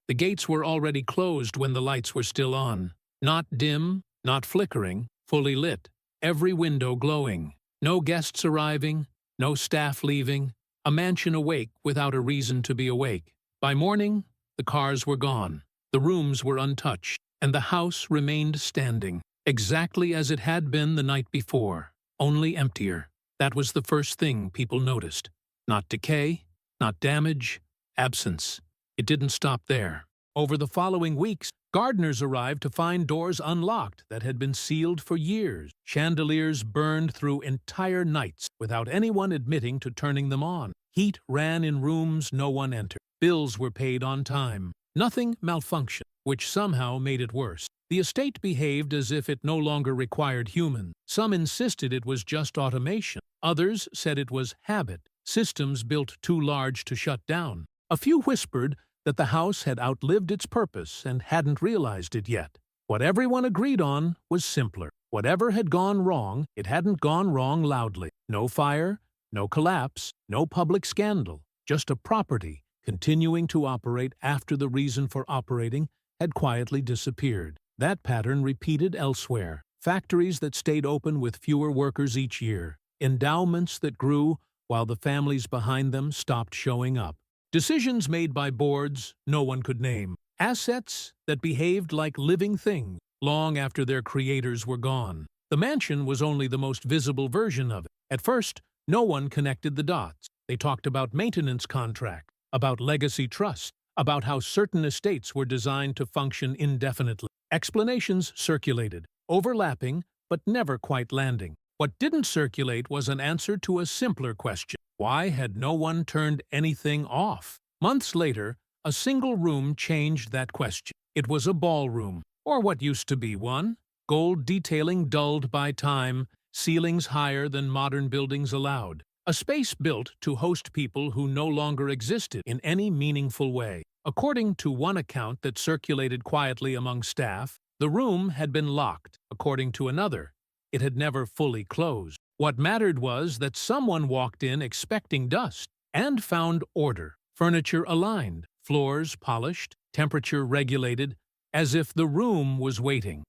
The gates were already closed when the lights were still on. Not dim, not flickering, fully lit. Every window glowing. No guests arriving, no staff leaving. A mansion awake without a reason to be awake. By morning, the cars were gone. The rooms were untouched, and the house remained standing, exactly as it had been the night before, only emptier. That was the first thing people noticed. Not decay, not damage, absence. It didn't stop there. Over the following weeks, gardeners arrived to find doors unlocked that had been sealed for years. Chandeliers burned through entire nights without anyone admitting to turning them on. Heat ran in rooms no one entered. Bills were paid on time. Nothing malfunctioned, which somehow made it worse. The estate behaved as if it no longer required humans. Some insisted it was just automation. Others said it was habit, systems built too large to shut down. A few whispered that the house had outlived its purpose and hadn't realized it yet. What everyone agreed on was simpler. Whatever had gone wrong, it hadn't gone wrong loudly. No fire, no collapse, no public scandal. Just a property continuing to operate after the reason for operating had quietly disappeared. That pattern repeated elsewhere. Factories that stayed open with fewer workers each year. Endowments that grew while the families behind them stopped showing up. Decisions made by boards no one could name. Assets that behaved like living things long after their creators were gone. The mansion was only the most visible version of it. At first, no one connected the dots. They talked about maintenance contracts, about legacy trusts, about how certain estates were designed to function indefinitely. Explanations circulated, overlapping but never quite landing. What didn't circulate was an answer to a simpler question. Why had no one turned anything off? Months later, a single room changed that question. It was a ballroom, or what used to be one. Gold detailing dulled by time, ceilings higher than modern buildings allowed. A space built to host people who no longer existed in any meaningful way. According to one account that circulated quietly among staff, the room had been locked. According to another, it had never fully closed. What mattered was that someone walked in expecting dust and found order. Furniture aligned, floors polished, temperature regulated, as if the room was waiting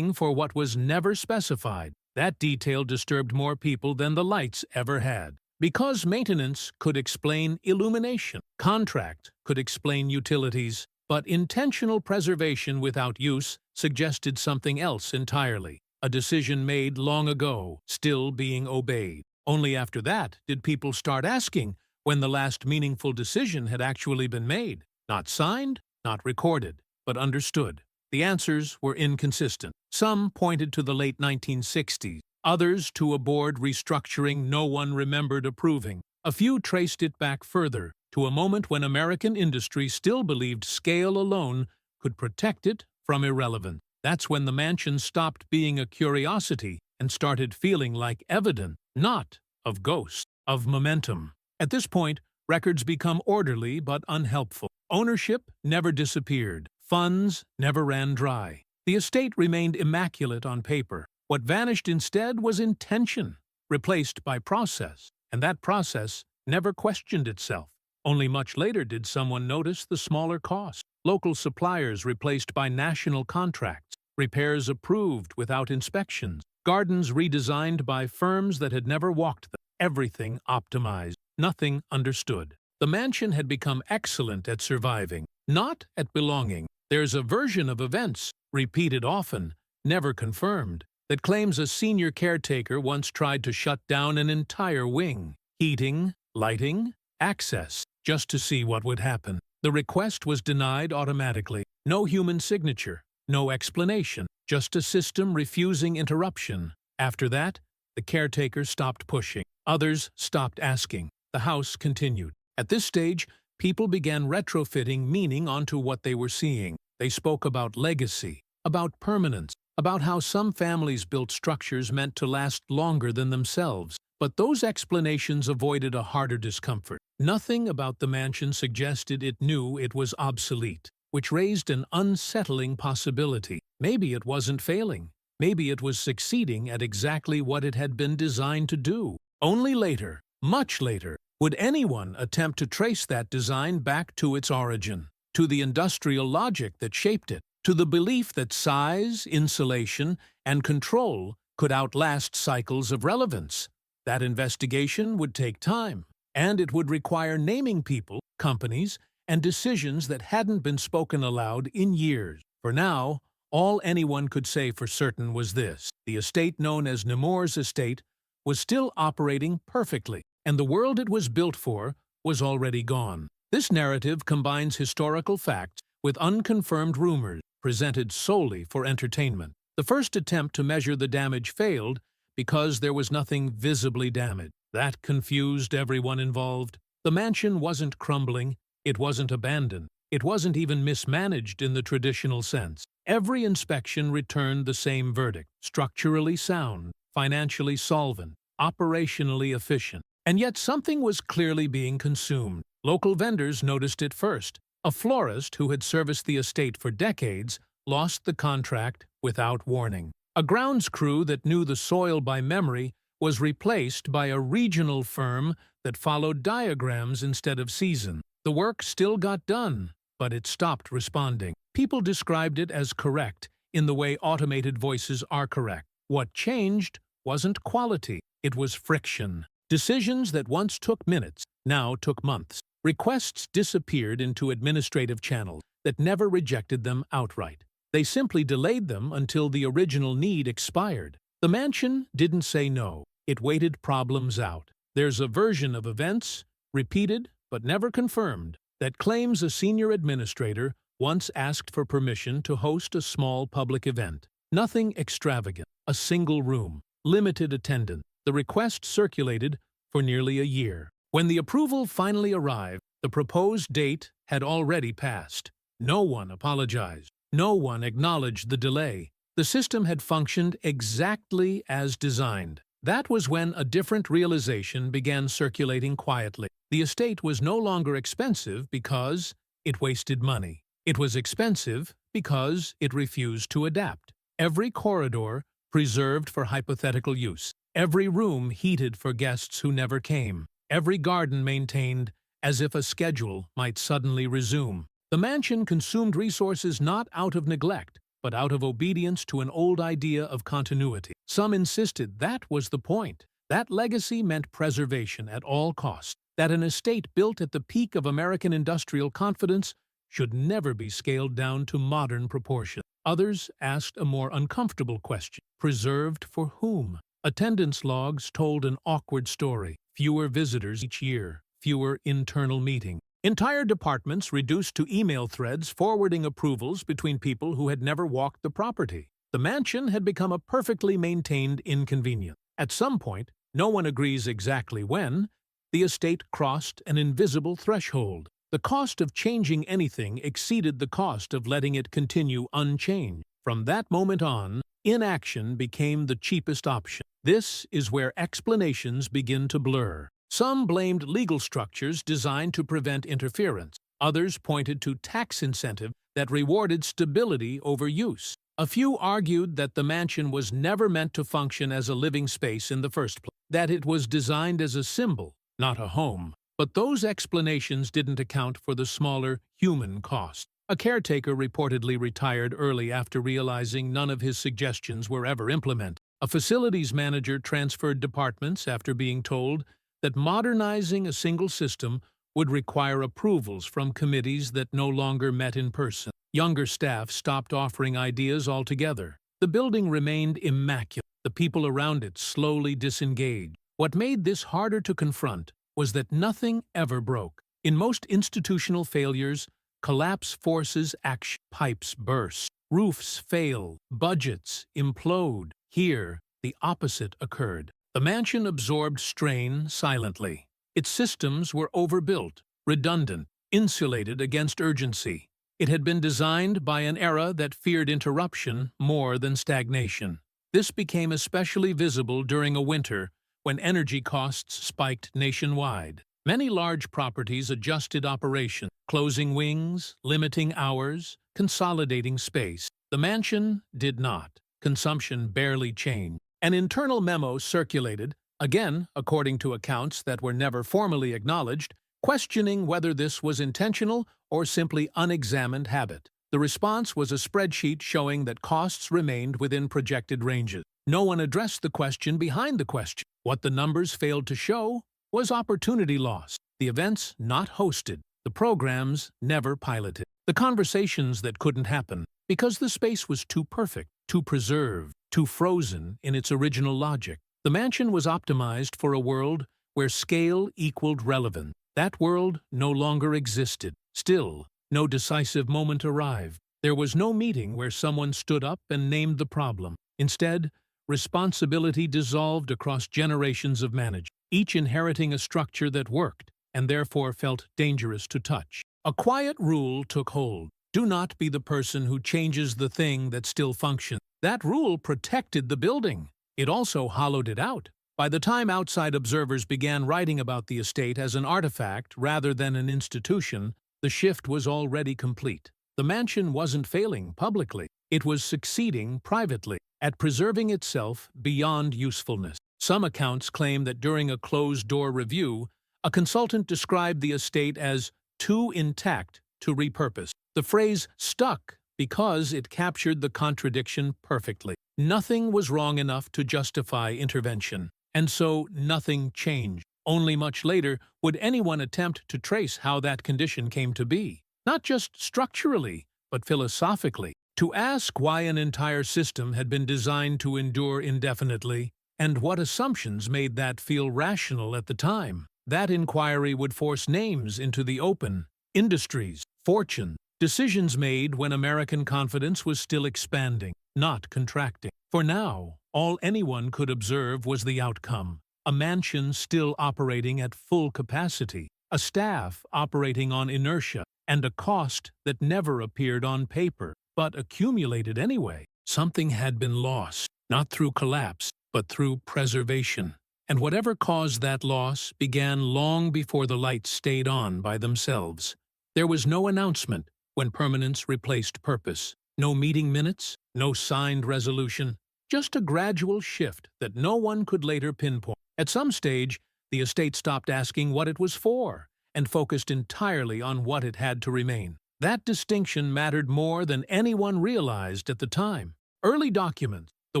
for what was never specified. That detail disturbed more people than the lights ever had. Because maintenance could explain illumination, contract could explain utilities, but intentional preservation without use suggested something else entirely. A decision made long ago, still being obeyed. Only after that did people start asking when the last meaningful decision had actually been made. Not signed, not recorded, but understood. The answers were inconsistent. Some pointed to the late 1960s, others to a board restructuring no one remembered approving. A few traced it back further, to a moment when American industry still believed scale alone could protect it from irrelevance. That's when the mansion stopped being a curiosity and started feeling like evidence, not of ghosts, of momentum. At this point, records become orderly but unhelpful. Ownership never disappeared. Funds never ran dry. The estate remained immaculate on paper. What vanished instead was intention, replaced by process, and that process never questioned itself. Only much later did someone notice the smaller cost. Local suppliers replaced by national contracts, repairs approved without inspections, gardens redesigned by firms that had never walked them, everything optimized, nothing understood. The mansion had become excellent at surviving, not at belonging. There's a version of events, repeated often, never confirmed, that claims a senior caretaker once tried to shut down an entire wing. Heating, lighting, access, just to see what would happen. The request was denied automatically. No human signature, no explanation, just a system refusing interruption. After that, the caretaker stopped pushing. Others stopped asking. The house continued. At this stage, people began retrofitting meaning onto what they were seeing. They spoke about legacy, about permanence, about how some families built structures meant to last longer than themselves. But those explanations avoided a harder discomfort. Nothing about the mansion suggested it knew it was obsolete, which raised an unsettling possibility. Maybe it wasn't failing. Maybe it was succeeding at exactly what it had been designed to do. Only later, much later, would anyone attempt to trace that design back to its origin, to the industrial logic that shaped it, to the belief that size, insulation, and control could outlast cycles of relevance. That investigation would take time, and it would require naming people, companies, and decisions that hadn't been spoken aloud in years. For now, all anyone could say for certain was this: the estate known as Nemours Estate was still operating perfectly, and the world it was built for was already gone. This narrative combines historical facts with unconfirmed rumors presented solely for entertainment. The first attempt to measure the damage failed because there was nothing visibly damaged. That confused everyone involved. The mansion wasn't crumbling, it wasn't abandoned, it wasn't even mismanaged in the traditional sense. Every inspection returned the same verdict: structurally sound, financially solvent, operationally efficient. And yet something was clearly being consumed. Local vendors noticed it first. A florist who had serviced the estate for decades lost the contract without warning. A grounds crew that knew the soil by memory was replaced by a regional firm that followed diagrams instead of seasons. The work still got done, but it stopped responding. People described it as correct in the way automated voices are correct. What changed wasn't quality, it was friction. Decisions that once took minutes now took months. Requests disappeared into administrative channels that never rejected them outright. They simply delayed them until the original need expired. The mansion didn't say no. It waited problems out. There's a version of events, repeated but never confirmed, that claims a senior administrator once asked for permission to host a small public event. Nothing extravagant, a single room, limited attendance. The request circulated for nearly a year. When the approval finally arrived, the proposed date had already passed. No one apologized. No one acknowledged the delay. The system had functioned exactly as designed. That was when a different realization began circulating quietly. The estate was no longer expensive because it wasted money. It was expensive because it refused to adapt. Every corridor preserved for hypothetical use. Every room heated for guests who never came. Every garden maintained as if a schedule might suddenly resume. The mansion consumed resources not out of neglect, but out of obedience to an old idea of continuity. Some insisted that was the point. That legacy meant preservation at all costs. That an estate built at the peak of American industrial confidence should never be scaled down to modern proportions. Others asked a more uncomfortable question: preserved for whom? Attendance logs told an awkward story. Fewer visitors each year, fewer internal meetings. Entire departments reduced to email threads forwarding approvals between people who had never walked the property. The mansion had become a perfectly maintained inconvenience. At some point, no one agrees exactly when, the estate crossed an invisible threshold. The cost of changing anything exceeded the cost of letting it continue unchanged. From that moment on, inaction became the cheapest option. This is where explanations begin to blur. Some blamed legal structures designed to prevent interference. Others pointed to tax incentive that rewarded stability over use. A few argued that the mansion was never meant to function as a living space in the first place, that it was designed as a symbol, not a home. But those explanations didn't account for the smaller human cost. A caretaker reportedly retired early after realizing none of his suggestions were ever implemented. A facilities manager transferred departments after being told that modernizing a single system would require approvals from committees that no longer met in person. Younger staff stopped offering ideas altogether. The building remained immaculate. The people around it slowly disengaged. What made this harder to confront was that nothing ever broke. In most institutional failures, collapse forces action. Pipes burst, roofs fail, budgets implode. Here, the opposite occurred. The mansion absorbed strain silently. Its systems were overbuilt, redundant, insulated against urgency. It had been designed by an era that feared interruption more than stagnation. This became especially visible during a winter when energy costs spiked nationwide. Many large properties adjusted operations, closing wings, limiting hours, consolidating space. The mansion did not. Consumption barely changed. An internal memo circulated, again according to accounts that were never formally acknowledged, questioning whether this was intentional or simply unexamined habit. The response was a spreadsheet showing that costs remained within projected ranges. No one addressed the question behind the question. What the numbers failed to show was opportunity loss. The events not hosted, the programs never piloted, the conversations that couldn't happen because the space was too perfect, too preserved, too frozen in its original logic. The mansion was optimized for a world where scale equaled relevance. That world no longer existed. Still, no decisive moment arrived. There was no meeting where someone stood up and named the problem. Instead, responsibility dissolved across generations of management, each inheriting a structure that worked and therefore felt dangerous to touch. A quiet rule took hold. Do not be the person who changes the thing that still functions. That rule protected the building. It also hollowed it out. By the time outside observers began writing about the estate as an artifact rather than an institution, the shift was already complete. The mansion wasn't failing publicly. It was succeeding privately at preserving itself beyond usefulness. Some accounts claim that during a closed-door review, a consultant described the estate as too intact to repurpose. The phrase stuck because it captured the contradiction perfectly. Nothing was wrong enough to justify intervention, and so nothing changed. Only much later would anyone attempt to trace how that condition came to be, not just structurally, but philosophically, to ask why an entire system had been designed to endure indefinitely, and what assumptions made that feel rational at the time. That inquiry would force names into the open, industries, fortunes, decisions made when American confidence was still expanding, not contracting. For now, all anyone could observe was the outcome. A mansion still operating at full capacity, a staff operating on inertia, and a cost that never appeared on paper, but accumulated anyway. Something had been lost, not through collapse, but through preservation. And whatever caused that loss began long before the lights stayed on by themselves. There was no announcement when permanence replaced purpose. No meeting minutes, no signed resolution, just a gradual shift that no one could later pinpoint. At some stage, the estate stopped asking what it was for and focused entirely on what it had to remain. That distinction mattered more than anyone realized at the time. Early documents, the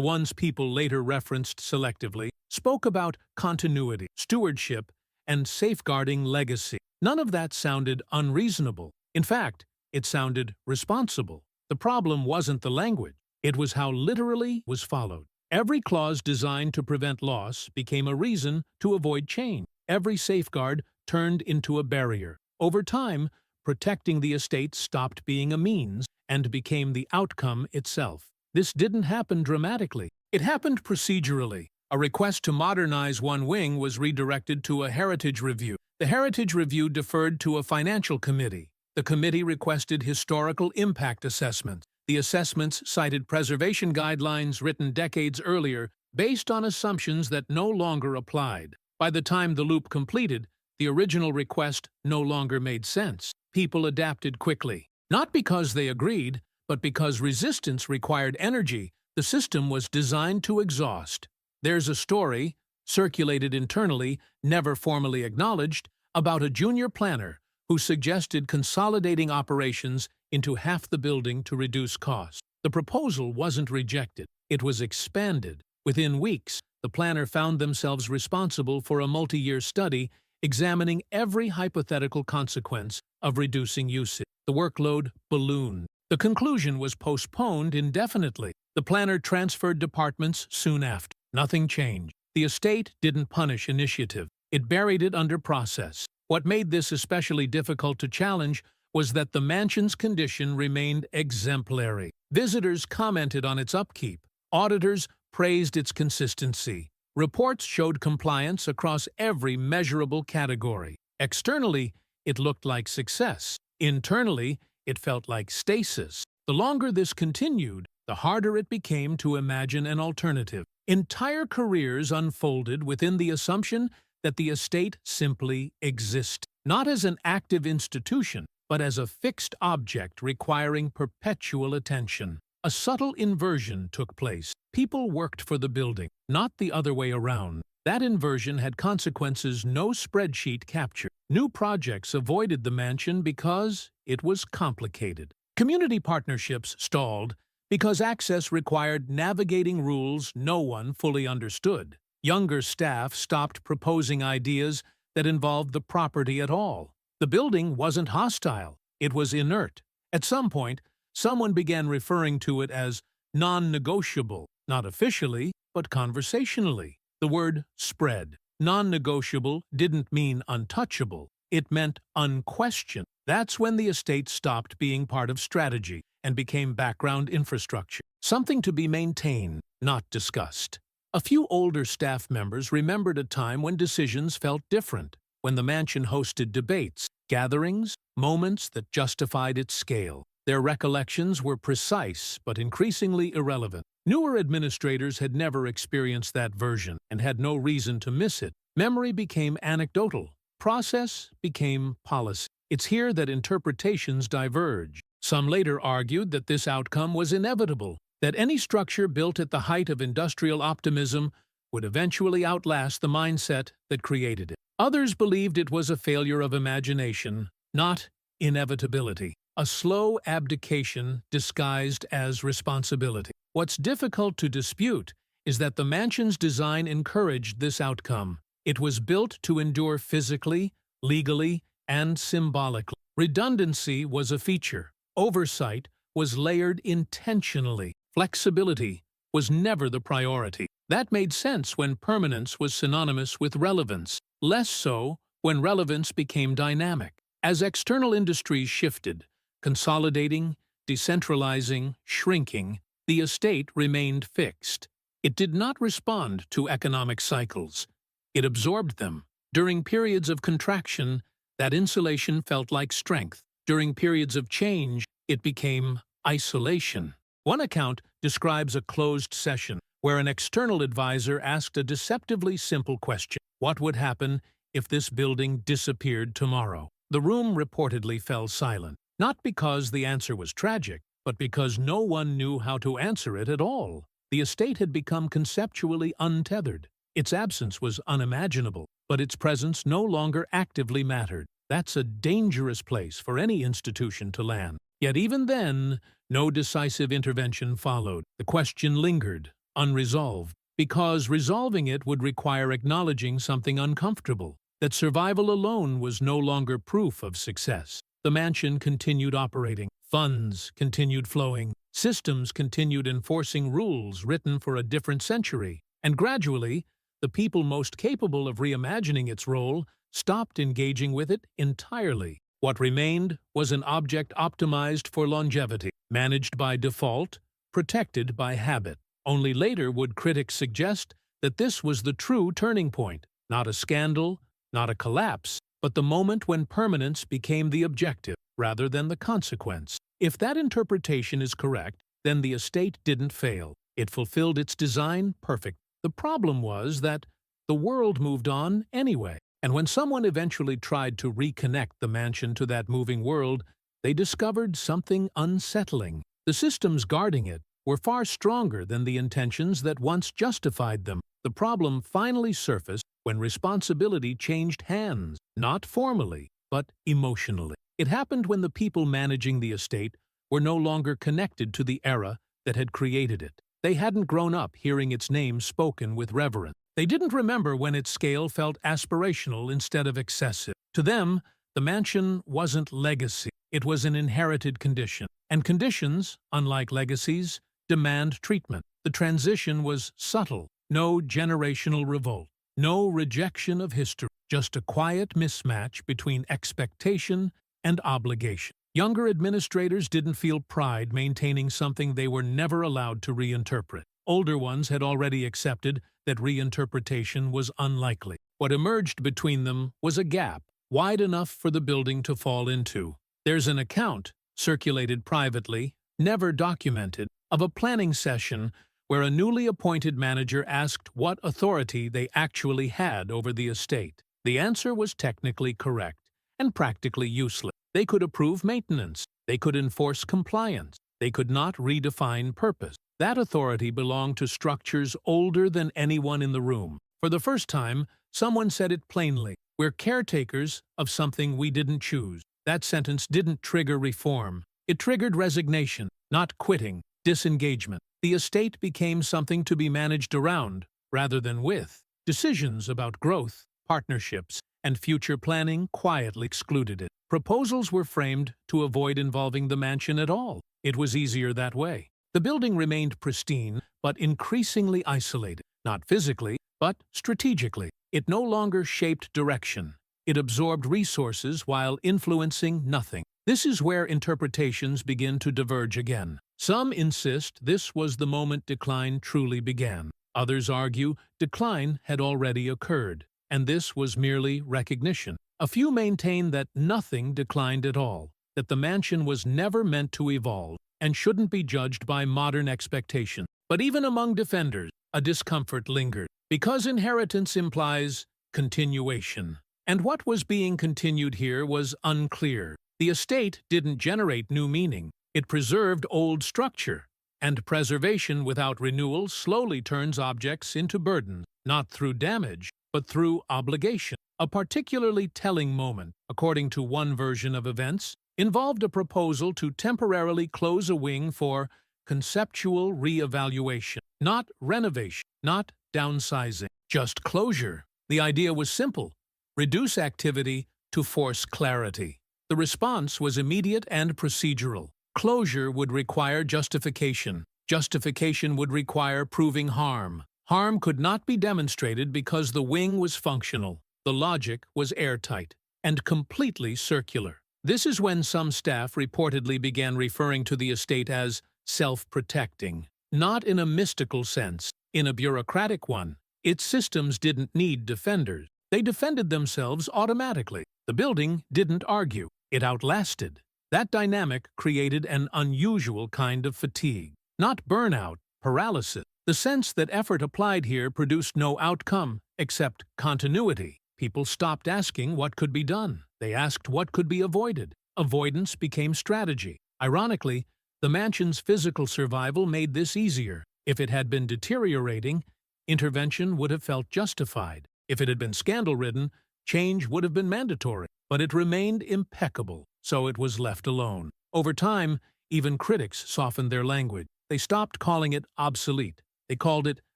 ones people later referenced selectively, spoke about continuity, stewardship, and safeguarding legacy. None of that sounded unreasonable. In fact, it sounded responsible. The problem wasn't the language. It was how literally was followed. Every clause designed to prevent loss became a reason to avoid change. Every safeguard turned into a barrier. Over time, protecting the estate stopped being a means and became the outcome itself. This didn't happen dramatically. It happened procedurally. A request to modernize one wing was redirected to a heritage review. The heritage review deferred to a financial committee. The committee requested historical impact assessments. The assessments cited preservation guidelines written decades earlier based on assumptions that no longer applied. By the time the loop completed, the original request no longer made sense. People adapted quickly. Not because they agreed, but because resistance required energy the system was designed to exhaust. There's a story, circulated internally, never formally acknowledged, about a junior planner who suggested consolidating operations into half the building to reduce costs. The proposal wasn't rejected. It was expanded. Within weeks, the planner found themselves responsible for a multi-year study examining every hypothetical consequence of reducing usage. The workload ballooned. The conclusion was postponed indefinitely. The planner transferred departments soon after. Nothing changed. The estate didn't punish initiative. It buried it under process. What made this especially difficult to challenge was that the mansion's condition remained exemplary. Visitors commented on its upkeep. Auditors praised its consistency. Reports showed compliance across every measurable category. Externally, it looked like success. Internally, it felt like stasis. The longer this continued, the harder it became to imagine an alternative. Entire careers unfolded within the assumption that the estate simply exists, not as an active institution, but as a fixed object requiring perpetual attention. A subtle inversion took place. People worked for the building, not the other way around. That inversion had consequences no spreadsheet captured. New projects avoided the mansion because it was complicated. Community partnerships stalled because access required navigating rules no one fully understood. Younger staff stopped proposing ideas that involved the property at all. The building wasn't hostile, it was inert. At some point, someone began referring to it as non-negotiable, not officially, but conversationally. The word spread. Non-negotiable didn't mean untouchable, it meant unquestioned. That's when the estate stopped being part of strategy and became background infrastructure, something to be maintained, not discussed. A few older staff members remembered a time when decisions felt different, when the mansion hosted debates, gatherings, moments that justified its scale. Their recollections were precise but increasingly irrelevant. Newer administrators had never experienced that version and had no reason to miss it. Memory became anecdotal. Process became policy. It's here that interpretations diverge. Some later argued that this outcome was inevitable, that any structure built at the height of industrial optimism would eventually outlast the mindset that created it. Others believed it was a failure of imagination, not inevitability, a slow abdication disguised as responsibility. What's difficult to dispute is that the mansion's design encouraged this outcome. It was built to endure physically, legally, and symbolically. Redundancy was a feature. Oversight was layered intentionally. Flexibility was never the priority. That made sense when permanence was synonymous with relevance, less so when relevance became dynamic. As external industries shifted, consolidating, decentralizing, shrinking, the estate remained fixed. It did not respond to economic cycles. It absorbed them. During periods of contraction, that insulation felt like strength. During periods of change, it became isolation. One account describes a closed session where an external advisor asked a deceptively simple question: what would happen if this building disappeared tomorrow? The room reportedly fell silent, not because the answer was tragic, but because no one knew how to answer it at all. The estate had become conceptually untethered. Its absence was unimaginable, but its presence no longer actively mattered. That's a dangerous place for any institution to land. Yet even then, no decisive intervention followed. The question lingered, unresolved, because resolving it would require acknowledging something uncomfortable, that survival alone was no longer proof of success. The mansion continued operating. Funds continued flowing. Systems continued enforcing rules written for a different century. And gradually, the people most capable of reimagining its role stopped engaging with it entirely. What remained was an object optimized for longevity, managed by default, protected by habit. Only later would critics suggest that this was the true turning point, not a scandal, not a collapse, but the moment when permanence became the objective rather than the consequence. If that interpretation is correct, then the estate didn't fail. It fulfilled its design perfectly. The problem was that the world moved on anyway. And when someone eventually tried to reconnect the mansion to that moving world, they discovered something unsettling. The systems guarding it were far stronger than the intentions that once justified them. The problem finally surfaced when responsibility changed hands, not formally, but emotionally. It happened when the people managing the estate were no longer connected to the era that had created it. They hadn't grown up hearing its name spoken with reverence. They didn't remember when its scale felt aspirational instead of excessive. To them, the mansion wasn't legacy. It was an inherited condition. And conditions, unlike legacies, demand treatment. The transition was subtle. No generational revolt. No rejection of history. Just a quiet mismatch between expectation and obligation. Younger administrators didn't feel pride maintaining something they were never allowed to reinterpret. Older ones had already accepted that reinterpretation was unlikely. What emerged between them was a gap, wide enough for the building to fall into. There's an account, circulated privately, never documented, of a planning session where a newly appointed manager asked what authority they actually had over the estate. The answer was technically correct and practically useless. They could approve maintenance. They could enforce compliance. They could not redefine purpose. That authority belonged to structures older than anyone in the room. For the first time, someone said it plainly. We're caretakers of something we didn't choose. That sentence didn't trigger reform. It triggered resignation, not quitting, disengagement. The estate became something to be managed around, rather than with. Decisions about growth, partnerships, and future planning quietly excluded it. Proposals were framed to avoid involving the mansion at all. It was easier that way. The building remained pristine, but increasingly isolated, not physically, but strategically. It no longer shaped direction. It absorbed resources while influencing nothing. This is where interpretations begin to diverge again. Some insist this was the moment decline truly began. Others argue decline had already occurred, and this was merely recognition. A few maintain that nothing declined at all, that the mansion was never meant to evolve, and shouldn't be judged by modern expectations. But even among defenders, a discomfort lingered, because inheritance implies continuation. And what was being continued here was unclear. The estate didn't generate new meaning. It preserved old structure, and preservation without renewal slowly turns objects into burdens, not through damage, but through obligation. A particularly telling moment, according to one version of events, involved a proposal to temporarily close a wing for conceptual re-evaluation, not renovation, not downsizing, just closure. The idea was simple: reduce activity to force clarity. The response was immediate and procedural. Closure would require justification. Justification would require proving harm. Harm could not be demonstrated because the wing was functional. The logic was airtight and completely circular. This is when some staff reportedly began referring to the estate as self-protecting. Not in a mystical sense, in a bureaucratic one. Its systems didn't need defenders. They defended themselves automatically. The building didn't argue. It outlasted. That dynamic created an unusual kind of fatigue. Not burnout, paralysis. The sense that effort applied here produced no outcome except continuity. People stopped asking what could be done. They asked what could be avoided. Avoidance became strategy. Ironically, the mansion's physical survival made this easier. If it had been deteriorating, intervention would have felt justified. If it had been scandal-ridden, change would have been mandatory. But it remained impeccable, so it was left alone. Over time, even critics softened their language. They stopped calling it obsolete. They called it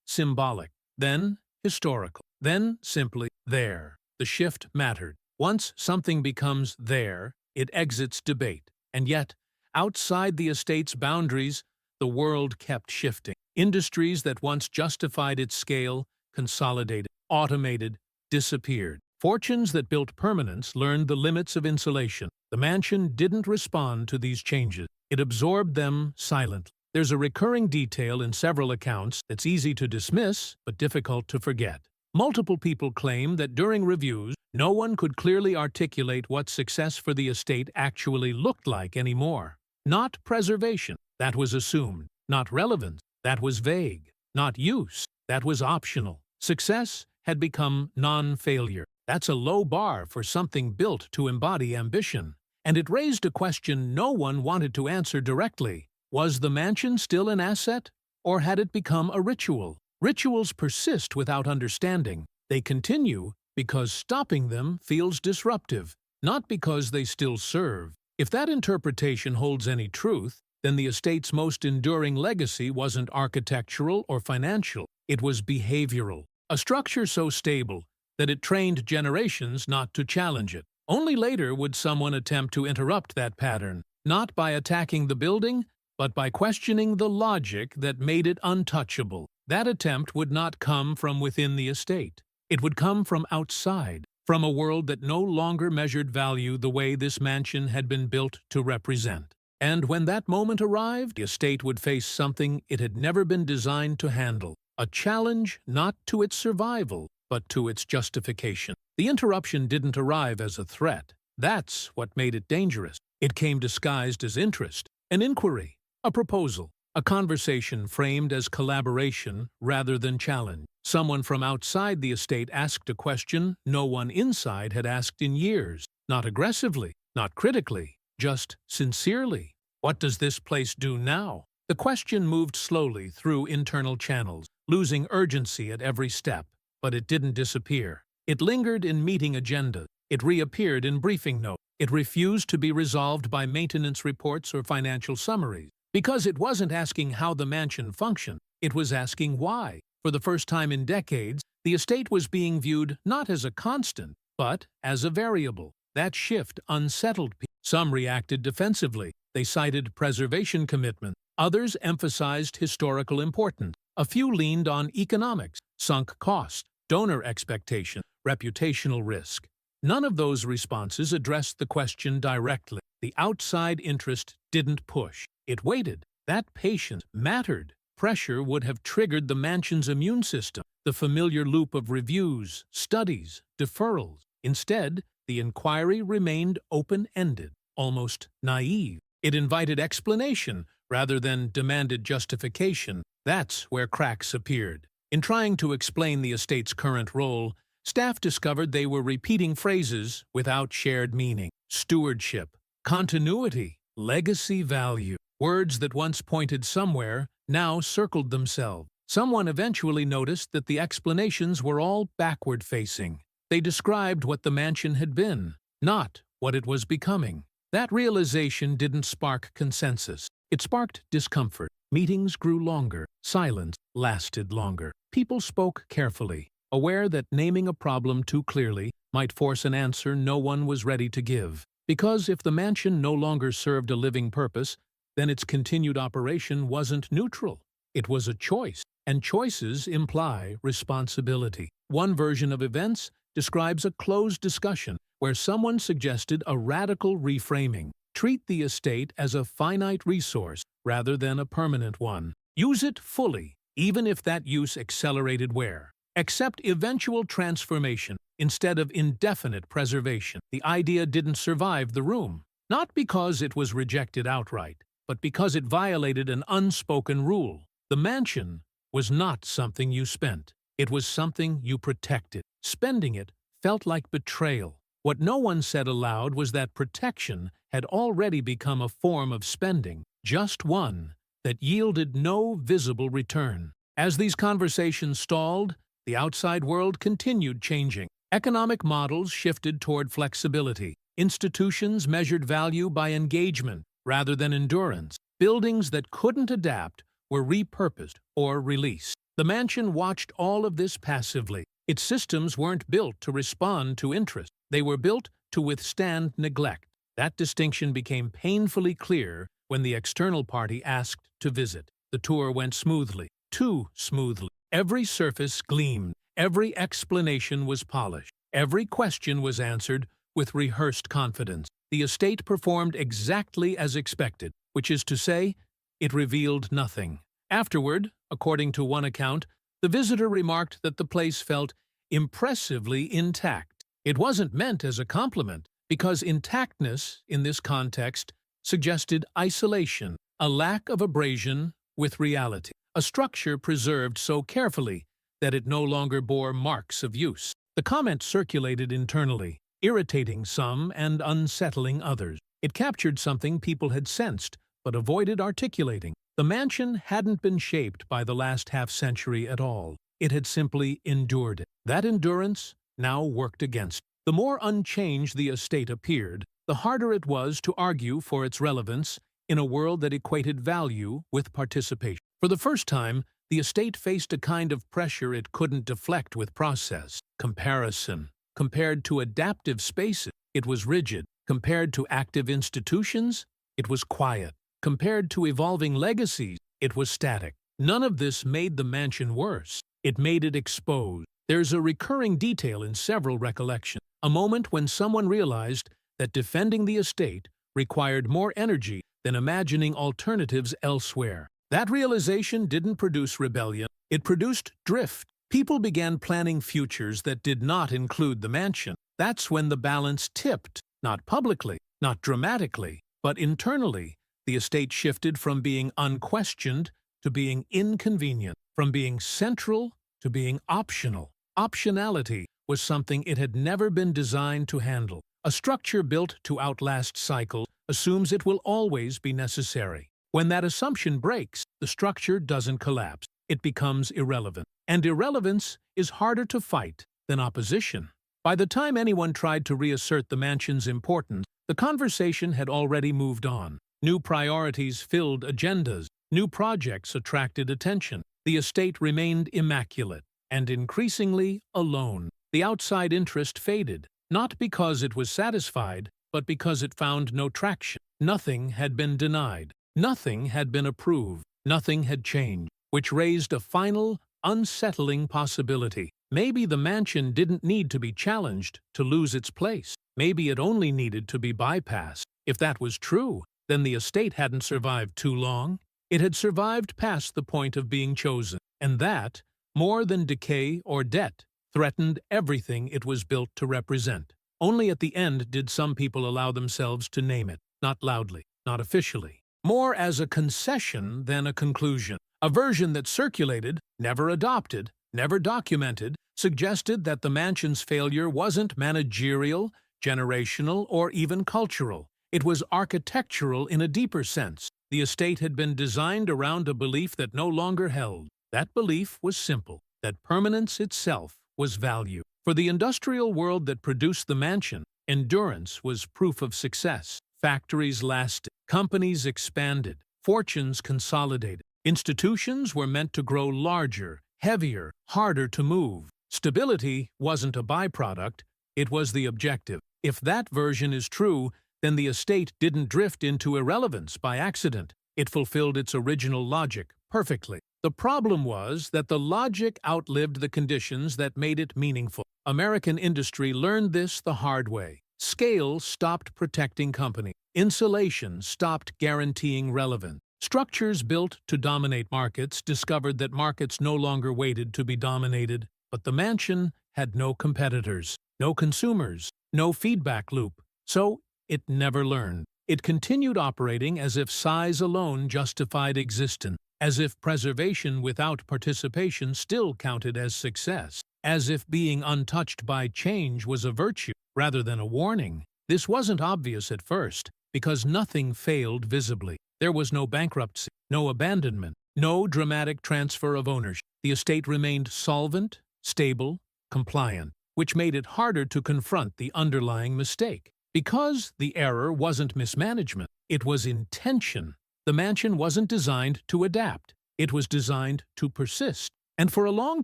symbolic, then historical, then simply there. The shift mattered. Once something becomes there, it exits debate. And yet, outside the estate's boundaries, the world kept shifting. Industries that once justified its scale consolidated, automated, disappeared. Fortunes that built permanence learned the limits of insulation. The mansion didn't respond to these changes. It absorbed them silently. There's a recurring detail in several accounts that's easy to dismiss but difficult to forget. Multiple people claim that during reviews, no one could clearly articulate what success for the estate actually looked like anymore. Not preservation, that was assumed. Not relevance, that was vague. Not use, that was optional. Success had become non-failure. That's a low bar for something built to embody ambition. And it raised a question no one wanted to answer directly. Was the mansion still an asset, or had it become a ritual? Rituals persist without understanding. They continue because stopping them feels disruptive, not because they still serve. If that interpretation holds any truth, then the estate's most enduring legacy wasn't architectural or financial. It was behavioral. A structure so stable that it trained generations not to challenge it. Only later would someone attempt to interrupt that pattern, not by attacking the building, but by questioning the logic that made it untouchable. That attempt would not come from within the estate. It would come from outside, from a world that no longer measured value the way this mansion had been built to represent. And when that moment arrived, the estate would face something it had never been designed to handle. A challenge not to its survival, but to its justification. The interruption didn't arrive as a threat. That's what made it dangerous. It came disguised as interest, an inquiry, a proposal, a conversation framed as collaboration rather than challenge. Someone from outside the estate asked a question no one inside had asked in years. Not aggressively, not critically, just sincerely. What does this place do now? The question moved slowly through internal channels, losing urgency at every step. But it didn't disappear. It lingered in meeting agendas. It reappeared in briefing notes. It refused to be resolved by maintenance reports or financial summaries. Because it wasn't asking how the mansion functioned, it was asking why. For the first time in decades, the estate was being viewed not as a constant, but as a variable. That shift unsettled people. Some reacted defensively. They cited preservation commitment. Others emphasized historical importance. A few leaned on economics, sunk cost, donor expectation, reputational risk. None of those responses addressed the question directly. The outside interest didn't push. It waited. That patience mattered. Pressure would have triggered the mansion's immune system, the familiar loop of reviews, studies, deferrals. Instead, the inquiry remained open-ended, almost naive. It invited explanation rather than demanded justification. That's where cracks appeared. In trying to explain the estate's current role, staff discovered they were repeating phrases without shared meaning. Stewardship, continuity, legacy value. Words that once pointed somewhere now circled themselves. Someone eventually noticed that the explanations were all backward-facing. They described what the mansion had been, not what it was becoming. That realization didn't spark consensus. It sparked discomfort. Meetings grew longer. Silence lasted longer. People spoke carefully, aware that naming a problem too clearly might force an answer no one was ready to give. Because if the mansion no longer served a living purpose, then its continued operation wasn't neutral. It was a choice, and choices imply responsibility. One version of events describes a closed discussion where someone suggested a radical reframing. Treat the estate as a finite resource rather than a permanent one. Use it fully, even if that use accelerated wear. Accept eventual transformation instead of indefinite preservation. The idea didn't survive the room, not because it was rejected outright, but because it violated an unspoken rule. The mansion was not something you spent. It was something you protected. Spending it felt like betrayal. What no one said aloud was that protection had already become a form of spending, just one that yielded no visible return. As these conversations stalled, the outside world continued changing. Economic models shifted toward flexibility. Institutions measured value by engagement rather than endurance. Buildings that couldn't adapt were repurposed or released. The mansion watched all of this passively. Its systems weren't built to respond to interest. They were built to withstand neglect. That distinction became painfully clear when the external party asked to visit. The tour went smoothly, too smoothly. Every surface gleamed. Every explanation was polished. Every question was answered with rehearsed confidence. The estate performed exactly as expected, which is to say, it revealed nothing. Afterward, according to one account, the visitor remarked that the place felt impressively intact. It wasn't meant as a compliment, because intactness, in this context, suggested isolation, a lack of abrasion with reality, a structure preserved so carefully that it no longer bore marks of use. The comment circulated internally, irritating some and unsettling others. It captured something people had sensed, but avoided articulating. The mansion hadn't been shaped by the last half-century at all. It had simply endured it. That endurance now worked against it. The more unchanged the estate appeared, the harder it was to argue for its relevance in a world that equated value with participation. For the first time, the estate faced a kind of pressure it couldn't deflect with process. Comparison. Compared to adaptive spaces, it was rigid. Compared to active institutions, it was quiet. Compared to evolving legacies, it was static. None of this made the mansion worse. It made it exposed. There's a recurring detail in several recollections, a moment when someone realized that defending the estate required more energy than imagining alternatives elsewhere. That realization didn't produce rebellion, it produced drift. People began planning futures that did not include the mansion. That's when the balance tipped, not publicly, not dramatically, but internally. The estate shifted from being unquestioned to being inconvenient, from being central to being optional. Optionality was something it had never been designed to handle. A structure built to outlast cycles assumes it will always be necessary. When that assumption breaks, the structure doesn't collapse. it becomes irrelevant. And irrelevance is harder to fight than opposition. By the time anyone tried to reassert the mansion's importance, the conversation had already moved on. New priorities filled agendas. New projects attracted attention. The estate remained immaculate and increasingly alone. The outside interest faded, not because it was satisfied, but because it found no traction. Nothing had been denied. Nothing had been approved. Nothing had changed, which raised a final, unsettling possibility. Maybe the mansion didn't need to be challenged to lose its place. Maybe it only needed to be bypassed. If that was true, then the estate hadn't survived too long. It had survived past the point of being chosen, and that, more than decay or debt, threatened everything it was built to represent. Only at the end did some people allow themselves to name it, not loudly, not officially. More as a concession than a conclusion. A version that circulated, never adopted, never documented, suggested that the mansion's failure wasn't managerial, generational, or even cultural. It was architectural in a deeper sense. The estate had been designed around a belief that no longer held. That belief was simple, that permanence itself was value. For the industrial world that produced the mansion, endurance was proof of success. Factories lasted, companies expanded, fortunes consolidated. Institutions were meant to grow larger, heavier, harder to move. Stability wasn't a byproduct, it was the objective. If that version is true, then the estate didn't drift into irrelevance by accident. It fulfilled its original logic perfectly. The problem was that the logic outlived the conditions that made it meaningful. American industry learned this the hard way. Scale stopped protecting companies. Insulation stopped guaranteeing relevance. Structures built to dominate markets discovered that markets no longer waited to be dominated, but the mansion had no competitors, no consumers, no feedback loop. So it never learned. It continued operating as if size alone justified existence, as if preservation without participation still counted as success, as if being untouched by change was a virtue rather than a warning. This wasn't obvious at first, because nothing failed visibly. There was no bankruptcy, no abandonment, no dramatic transfer of ownership. The estate remained solvent, stable, compliant, which made it harder to confront the underlying mistake. Because the error wasn't mismanagement, it was intention. The mansion wasn't designed to adapt. It was designed to persist. And for a long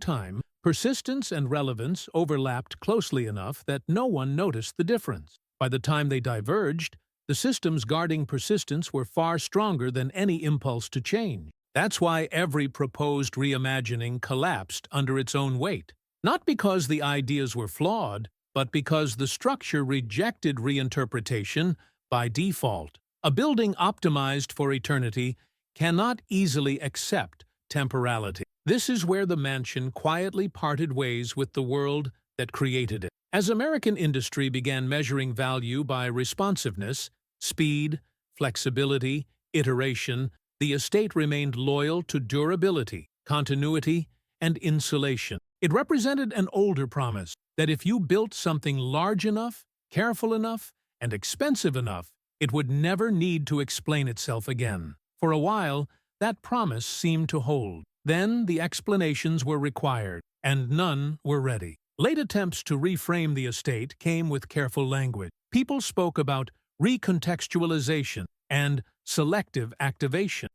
time, persistence and relevance overlapped closely enough that no one noticed the difference. By the time they diverged, the systems guarding persistence were far stronger than any impulse to change. That's why every proposed reimagining collapsed under its own weight. Not because the ideas were flawed, but because the structure rejected reinterpretation by default. A building optimized for eternity cannot easily accept temporality. This is where the mansion quietly parted ways with the world that created it. As American industry began measuring value by responsiveness, speed, flexibility, iteration, the estate remained loyal to durability, continuity, and insulation. It represented an older promise that if you built something large enough, careful enough, and expensive enough, it would never need to explain itself again. For a while, that promise seemed to hold. Then the explanations were required, and none were ready. Late attempts to reframe the estate came with careful language. People spoke about recontextualization and selective activation.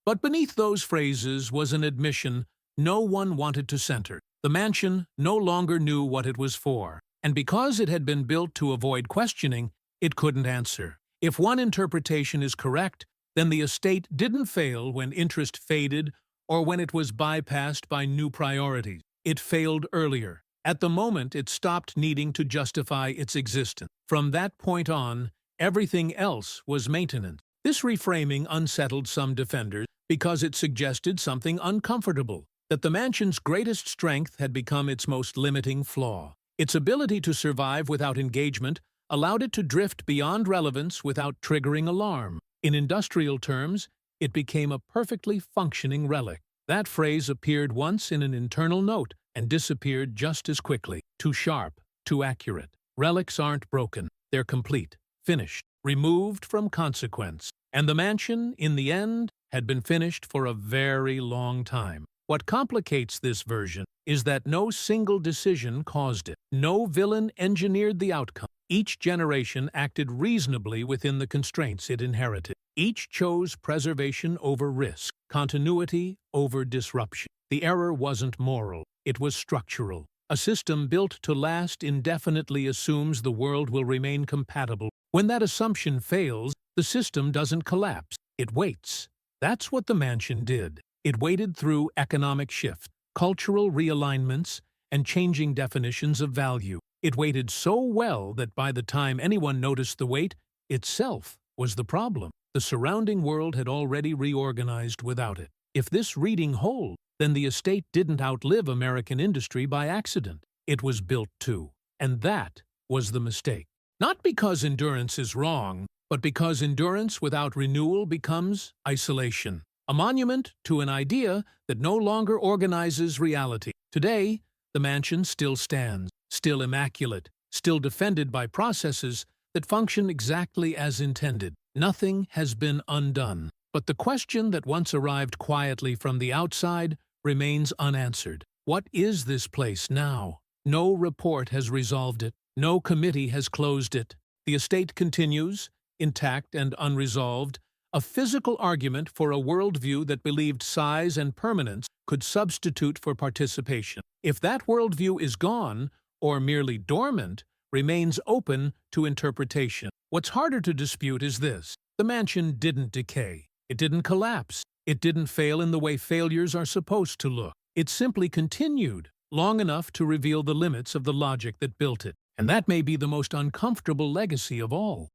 But beneath those phrases was an admission no one wanted to center. The mansion no longer knew what it was for, and because it had been built to avoid questioning, it couldn't answer. If one interpretation is correct, then the estate didn't fail when interest faded or when it was bypassed by new priorities. It failed earlier, at the moment it stopped needing to justify its existence. From that point on, everything else was maintenance. This reframing unsettled some defenders because it suggested something uncomfortable, that the mansion's greatest strength had become its most limiting flaw. Its ability to survive without engagement allowed it to drift beyond relevance without triggering alarm. In industrial terms, it became a perfectly functioning relic. That phrase appeared once in an internal note and disappeared just as quickly. Too sharp, too accurate. Relics aren't broken. They're complete, finished, removed from consequence. And the mansion, in the end, had been finished for a very long time. What complicates this version is that no single decision caused it. No villain engineered the outcome. Each generation acted reasonably within the constraints it inherited. Each chose preservation over risk, continuity over disruption. The error wasn't moral, it was structural. A system built to last indefinitely assumes the world will remain compatible. When that assumption fails, the system doesn't collapse, it waits. That's what the mansion did. It waited through economic shift, cultural realignments, and changing definitions of value. It waited so well that by the time anyone noticed the wait, itself was the problem. The surrounding world had already reorganized without it. If this reading holds, then the estate didn't outlive American industry by accident. It was built to. And that was the mistake. Not because endurance is wrong, but because endurance without renewal becomes isolation. A monument to an idea that no longer organizes reality. Today, the mansion still stands, still immaculate, still defended by processes that function exactly as intended. Nothing has been undone. But the question that once arrived quietly from the outside remains unanswered. What is this place now? No report has resolved it. No committee has closed it. The estate continues, intact and unresolved, a physical argument for a worldview that believed size and permanence could substitute for participation. If that worldview is gone, or merely dormant, remains open to interpretation. What's harder to dispute is this: the mansion didn't decay. It didn't collapse. It didn't fail in the way failures are supposed to look. It simply continued, long enough to reveal the limits of the logic that built it. And that may be the most uncomfortable legacy of all.